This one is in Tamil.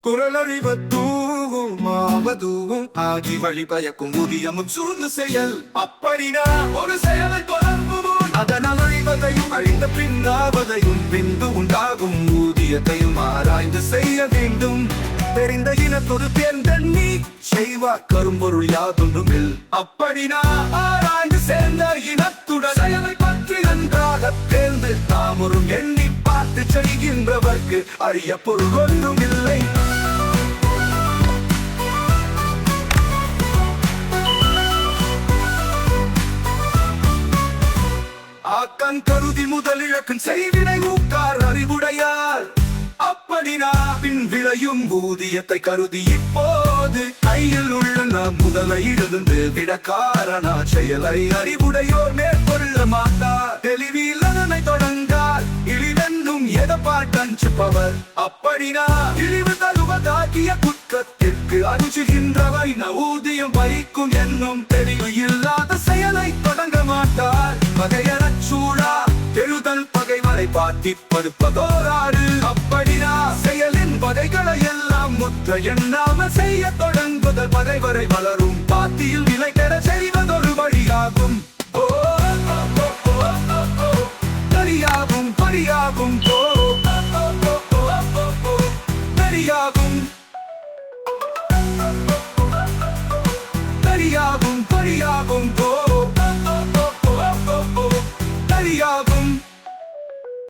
குரலறிவத்தூவும் மாவதூவும் ஆகி வழி பயக்கும் ஊதியமும் சூழ்ந்து செயல் அப்படினா ஒரு செயலை தொடர்பும் அதனால் அழிவதையும் அழிந்த பின்னாவதையும் பின்பு உண்டாகும் ஊதியத்தையும் ஆராய்ந்து செய்ய வேண்டும். தெரிந்த இனத்தொரு தேர்ந்தன் நீ செய்வார் கரும்பொருள் யாதொன்றுமில் அப்படினா ஆராய்ந்து சேர்ந்த இனத்துடன் செயலை பற்றி நன்றாக தேர்ந்து தாமொரும் எண்ணி பார்த்து செய்கின்றவர்க்கு அரிய பொருள் ஒன்றும் இல்லை. ஆக்கன் கருதி முதலிழக்கன் செய்வினை ஊக்கார் அறிவுடையார் அப்படினா பின் விளையும் ஊதியத்தை கருதி இப்போது கையில் உள்ள நாம் முதலை இருந்து விடக்காரனா செயலை அறிவுடையோர் மேற்கொள்ள மாட்டார். தெளிவில் அதனை தொடங்கார் இழிவென்னும் எதப்பாட்டஞ்சுப்பவர் அப்படினா இழிவு தருவதாகிய குற்றத்திற்கு அஞ்சுகின்றவை ஊதியம் பறிக்கும் என்னும் தெளிவு இல்லாத செயலை தொடங்க மாட்டார். வகையறச் சூழா தெழுதல் பகைவரை பாத்தி படுப்பதோராடு அப்படினா செயலின் வகைகளை எல்லாம் முற்ற எண்ணாமல் செய்ய தொடங்குதல் பகைவரை வளரும் பாத்தியில் நிலை பெற